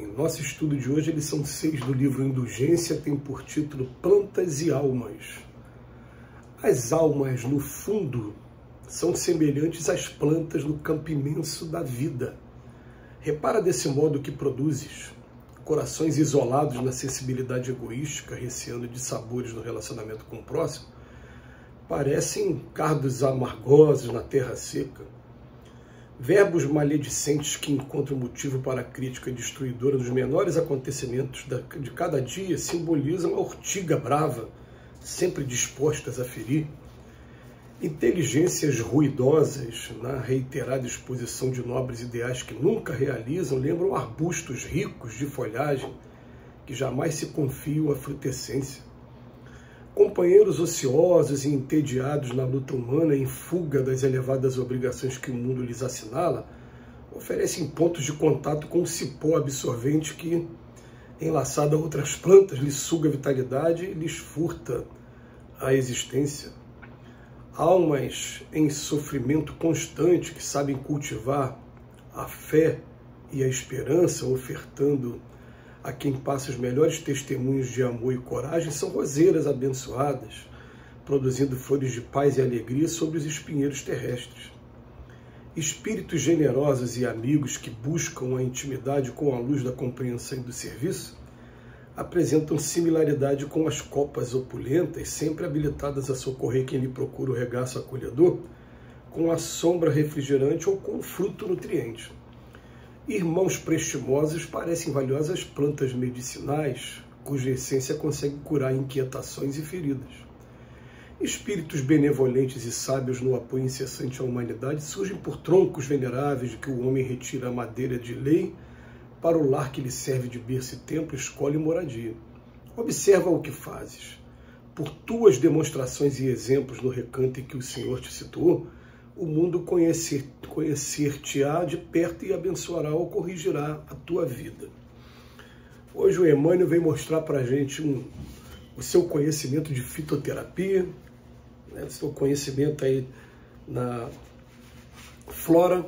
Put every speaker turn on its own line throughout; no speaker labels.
Em nosso estudo de hoje, a lição 6 do livro Indulgência tem por título Plantas e Almas. As almas, no fundo, são semelhantes às plantas no campo imenso da vida. Repara desse modo que produzes. Corações isolados na sensibilidade egoística, receando de sabores no relacionamento com o próximo, parecem cardos amargosos na terra seca. Verbos maledicentes que encontram motivo para a crítica destruidora dos menores acontecimentos de cada dia simbolizam a urtiga brava, sempre dispostas a ferir. Inteligências ruidosas, na reiterada exposição de nobres ideais que nunca realizam, lembram arbustos ricos de folhagem que jamais se confiam à frutescência. Companheiros ociosos e entediados na luta humana em fuga das elevadas obrigações que o mundo lhes assinala, oferecem pontos de contato com o cipó absorvente que, enlaçado a outras plantas, lhes suga a vitalidade e lhes furta a existência. Almas em sofrimento constante que sabem cultivar a fé e a esperança, ofertando a quem passa os melhores testemunhos de amor e coragem, são roseiras abençoadas, produzindo flores de paz e alegria sobre os espinheiros terrestres. Espíritos generosos e amigos que buscam a intimidade com a luz da compreensão e do serviço apresentam similaridade com as copas opulentas, sempre habilitadas a socorrer quem lhe procura o regaço acolhedor, com a sombra refrigerante ou com o fruto nutriente. Irmãos prestimosos parecem valiosas plantas medicinais, cuja essência consegue curar inquietações e feridas. Espíritos benevolentes e sábios no apoio incessante à humanidade surgem por troncos veneráveis de que o homem retira a madeira de lei para o lar que lhe serve de berço e templo, escola e moradia. Observa o que fazes. Por tuas demonstrações e exemplos no recanto em que o Senhor te situou, o mundo conhecer-te-á de perto e abençoará ou corrigirá a tua vida. Hoje o Emmanuel vem mostrar para a gente o seu conhecimento de fitoterapia, né, o seu conhecimento aí na flora,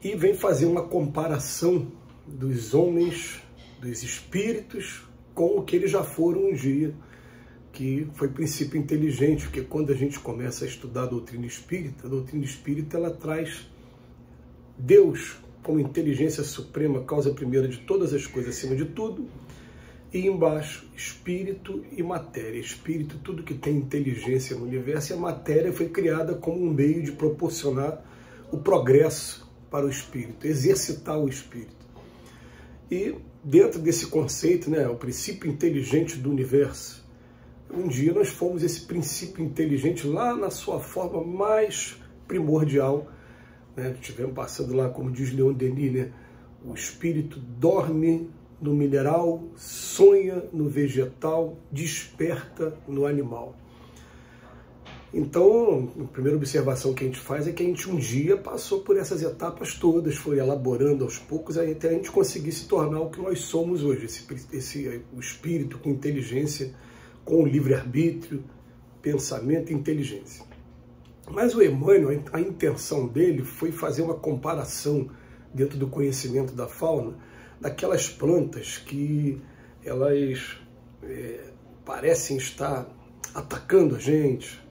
e vem fazer uma comparação dos homens, dos espíritos, com o que eles já foram um dia, que foi princípio inteligente, porque quando a gente começa a estudar a doutrina espírita ela traz Deus como inteligência suprema, causa primeira de todas as coisas acima de tudo, e embaixo, espírito e matéria. Espírito, tudo que tem inteligência no universo, e a matéria foi criada como um meio de proporcionar o progresso para o espírito, exercitar o espírito. E dentro desse conceito, né, o princípio inteligente do universo, um dia nós fomos esse princípio inteligente lá na sua forma mais primordial, né? Estivemos passando lá, como diz Leon Denis, né? O espírito dorme no mineral, sonha no vegetal, desperta no animal. Então, a primeira observação que a gente faz é que a gente um dia passou por essas etapas todas, foi elaborando aos poucos, até a gente conseguir se tornar o que nós somos hoje, o espírito com inteligência, com livre-arbítrio, pensamento e inteligência. Mas o Emmanuel, a intenção dele foi fazer uma comparação dentro do conhecimento da fauna, daquelas plantas que elas parecem estar atacando a gente,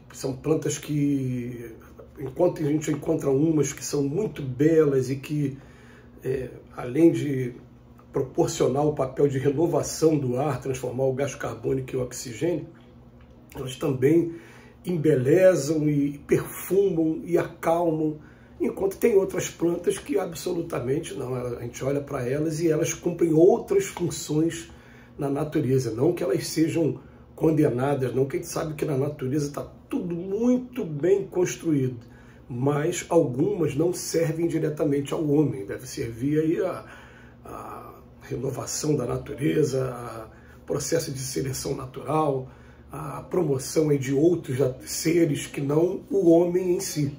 que são plantas que, enquanto a gente encontra umas que são muito belas e que, além de proporcionar o papel de renovação do ar, transformar o gás carbônico em oxigênio, elas também embelezam e perfumam e acalmam, enquanto tem outras plantas que absolutamente não, a gente olha para elas e elas cumprem outras funções na natureza, não que elas sejam condenadas, não, que a gente sabe que na natureza está tudo muito bem construído, mas algumas não servem diretamente ao homem, deve servir aí a renovação da natureza, processo de seleção natural, a promoção aí de outros seres que não o homem em si.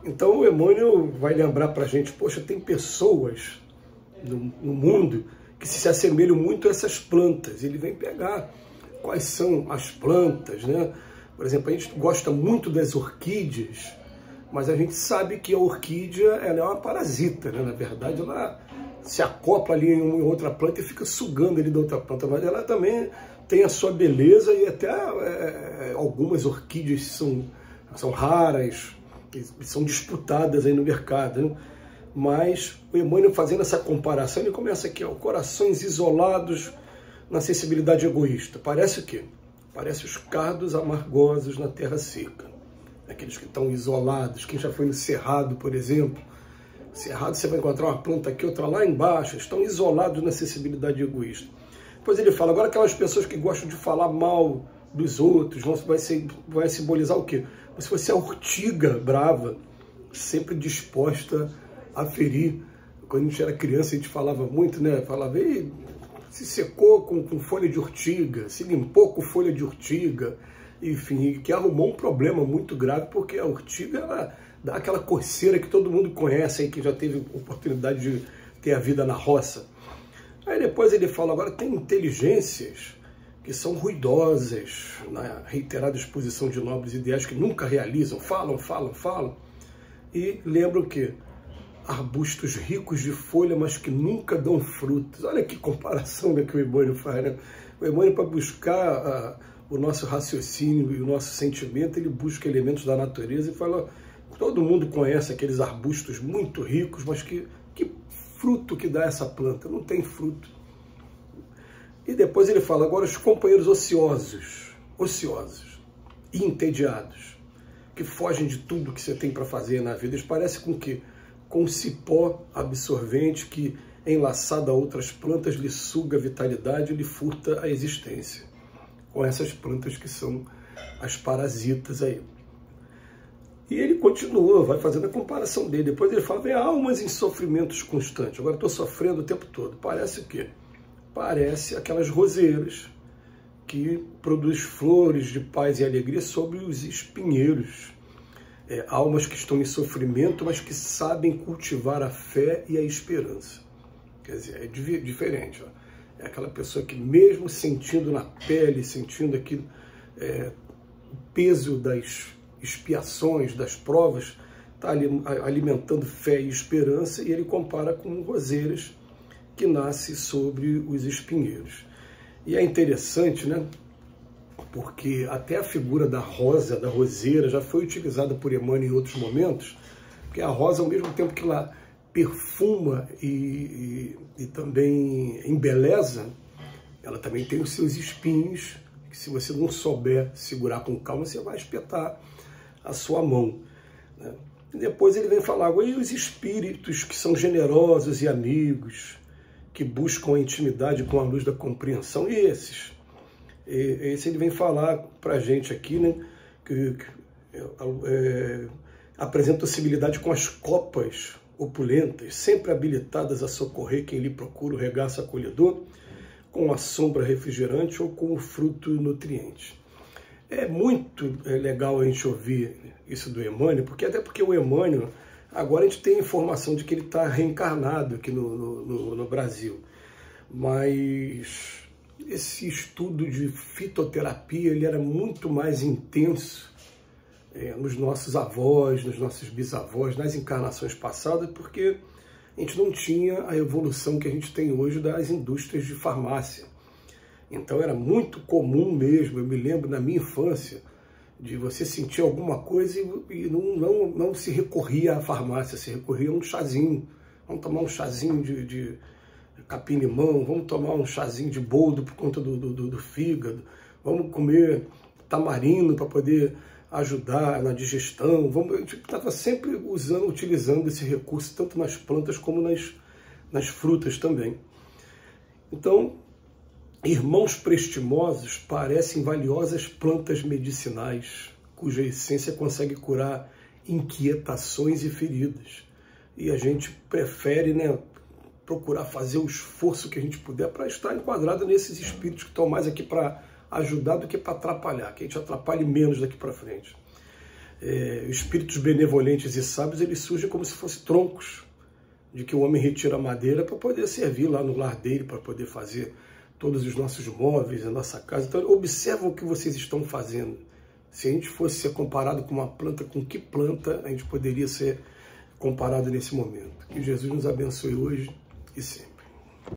Então o Emmanuel vai lembrar para a gente, poxa, tem pessoas no mundo que se assemelham muito a essas plantas. Ele vem pegar quais são as plantas, né? Por exemplo, a gente gosta muito das orquídeas, mas a gente sabe que a orquídea ela é uma parasita, né? Na verdade, se acopla ali em uma outra planta e fica sugando ali da outra planta, mas ela também tem a sua beleza e até algumas orquídeas são raras, e são disputadas aí no mercado, né? Mas o Emmanuel, fazendo essa comparação, ele começa aqui, ó, corações isolados na sensibilidade egoísta. Parece o quê? Parece os cardos amargosos na terra seca. Aqueles que estão isolados, quem já foi no Cerrado, por exemplo. Cerrado você vai encontrar uma planta aqui, outra lá embaixo, estão isolados na sensibilidade egoísta. Depois ele fala, agora aquelas pessoas que gostam de falar mal dos outros, vai simbolizar o quê? Como se fosse a urtiga brava, sempre disposta a ferir. Quando a gente era criança, a gente falava muito, né? Falava, se secou com folha de urtiga, se limpou com folha de urtiga, enfim, que arrumou um problema muito grave, porque a urtiga, ela dá aquela coceira que todo mundo conhece, aí, que já teve oportunidade de ter a vida na roça. Aí depois ele fala, agora tem inteligências que são ruidosas, na reiterada exposição de nobres ideais que nunca realizam, falam, e lembram que arbustos ricos de folha, mas que nunca dão frutos. Olha que comparação, né, que o Emmanuel faz, né? O Emmanuel, para buscar o nosso raciocínio e o nosso sentimento, ele busca elementos da natureza e fala, todo mundo conhece aqueles arbustos muito ricos, mas que fruto que dá essa planta? Não tem fruto. E depois ele fala, agora os companheiros ociosos e entediados, que fogem de tudo que você tem para fazer na vida, eles parecem com o quê? Com um cipó absorvente que, enlaçado a outras plantas, lhe suga a vitalidade e lhe furta a existência. Com essas plantas que são as parasitas aí. E ele continua, vai fazendo a comparação dele. Depois ele fala, vem almas em sofrimentos constantes. Agora estou sofrendo o tempo todo. Parece o quê? Parece aquelas roseiras que produzem flores de paz e alegria sobre os espinheiros. Almas que estão em sofrimento, mas que sabem cultivar a fé e a esperança. Quer dizer, é diferente. Ó. É aquela pessoa que mesmo sentindo na pele, sentindo aqui o peso das expiações, das provas, está alimentando fé e esperança, e ele compara com roseiras que nascem sobre os espinheiros. E é interessante, né? Porque até a figura da rosa, da roseira, já foi utilizada por Emmanuel em outros momentos, porque a rosa, ao mesmo tempo que ela perfuma e também embeleza, ela também tem os seus espinhos, que se você não souber segurar com calma, você vai espetar a sua mão, né? E depois ele vem falar, e os espíritos que são generosos e amigos, que buscam a intimidade com a luz da compreensão, e esse ele vem falar para a gente aqui, né, que apresenta possibilidade com as copas opulentas, sempre habilitadas a socorrer quem lhe procura o regaço acolhedor, com a sombra refrigerante ou com o fruto nutriente. É muito legal a gente ouvir isso do Emmanuel, até porque o Emmanuel, agora a gente tem informação de que ele está reencarnado aqui no Brasil, mas esse estudo de fitoterapia ele era muito mais intenso nos nossos avós, nos nossos bisavós, nas encarnações passadas, porque a gente não tinha a evolução que a gente tem hoje das indústrias de farmácia. Então era muito comum mesmo, eu me lembro na minha infância, de você sentir alguma coisa e não se recorria à farmácia, se recorria a um chazinho. Vamos tomar um chazinho de capim-limão, vamos tomar um chazinho de boldo por conta do fígado, vamos comer tamarindo para poder ajudar na digestão. A gente estava sempre utilizando esse recurso, tanto nas plantas como nas frutas também. Então, irmãos prestimosos parecem valiosas plantas medicinais, cuja essência consegue curar inquietações e feridas. E a gente prefere, né, procurar fazer o esforço que a gente puder para estar enquadrado nesses espíritos que estão mais aqui para ajudar do que para atrapalhar, que a gente atrapalhe menos daqui para frente. Espíritos benevolentes e sábios, eles surgem como se fossem troncos, de que o homem retira a madeira para poder servir lá no lar dele, para poder fazer todos os nossos móveis, a nossa casa. Então, observam o que vocês estão fazendo. Se a gente fosse ser comparado com uma planta, com que planta a gente poderia ser comparado nesse momento? Que Jesus nos abençoe hoje e sempre.